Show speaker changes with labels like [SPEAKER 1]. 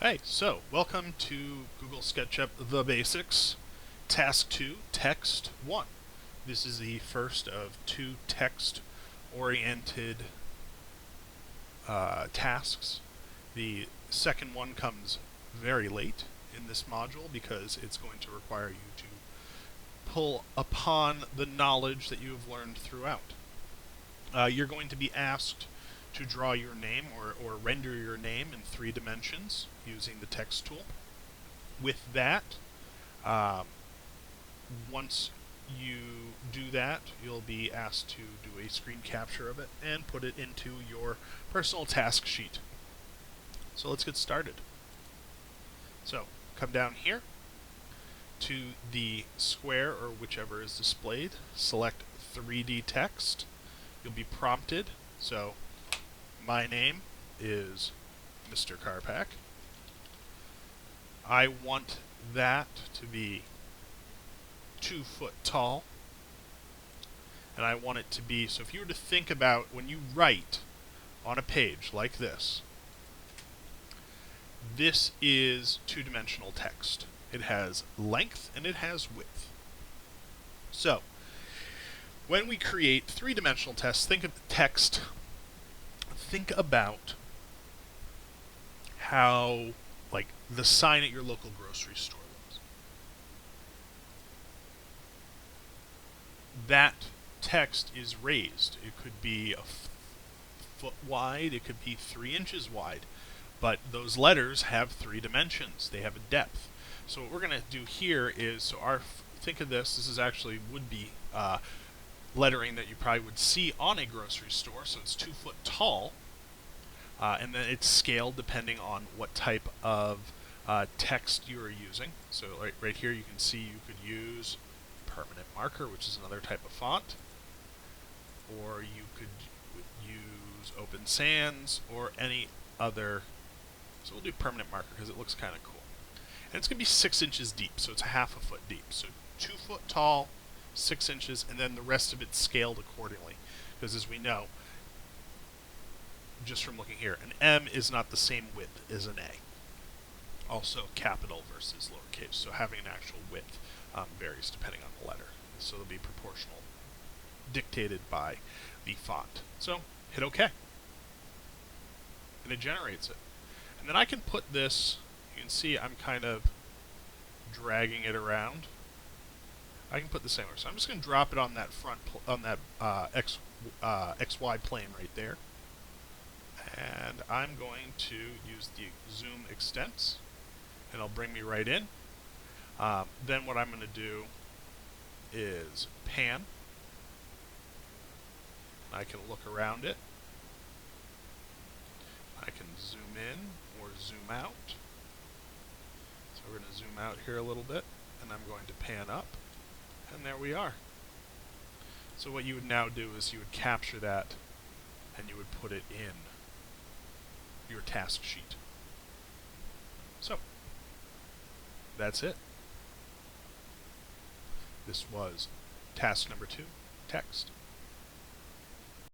[SPEAKER 1] Hey, so welcome to Google SketchUp The Basics, Task 2, Text 1. This is the first of two text-oriented tasks. The second one comes very late in this module because it's going to require you to pull upon the knowledge that you have learned throughout. You're going to be asked to draw your name or render your name in 3 dimensions using the text tool. With that, once you do that, you'll be asked to do a screen capture of it and put it into your personal task sheet. So let's get started. So come down here to the square or whichever is displayed, select 3D text. You'll be prompted. So my name is Mr. Carpack. I want that to be 2 foot tall. And I want it to be, so if you were to think about when you write on a page like this is 2-dimensional text. It has length and it has width. So when we create 3-dimensional text, think about how, like, the sign at your local grocery store looks. That text is raised. It could be a foot wide, it could be 3 inches wide, but those letters have 3 dimensions. They have a depth. So what we're going to do here is, think of this is actually would be lettering that you probably would see on a grocery store, so it's 2 foot tall. And then it's scaled depending on what type of text you are using. So right here you can see you could use permanent marker, which is another type of font, or you could use Open Sans or any other. So we'll do permanent marker because it looks kind of cool. And it's going to be 6 inches deep, so it's ½ a foot deep. So 2 foot tall, 6 inches, and then the rest of it's scaled accordingly. Because as we know, just from looking here, an M is not the same width as an A. Also, capital versus lowercase, so having an actual width varies depending on the letter. So it'll be proportional, dictated by the font. So hit OK, and it generates it. And then I can put this. You can see I'm kind of dragging it around. I can put this anywhere. So I'm just going to drop it on that XY plane right there. And I'm going to use the zoom extents, and it'll bring me right in. Then what I'm going to do is pan. I can look around it. I can zoom in or zoom out. So we're going to zoom out here a little bit, and I'm going to pan up, and there we are. So what you would now do is you would capture that, and you would put it in your task sheet. So that's it. This was task number 2, text.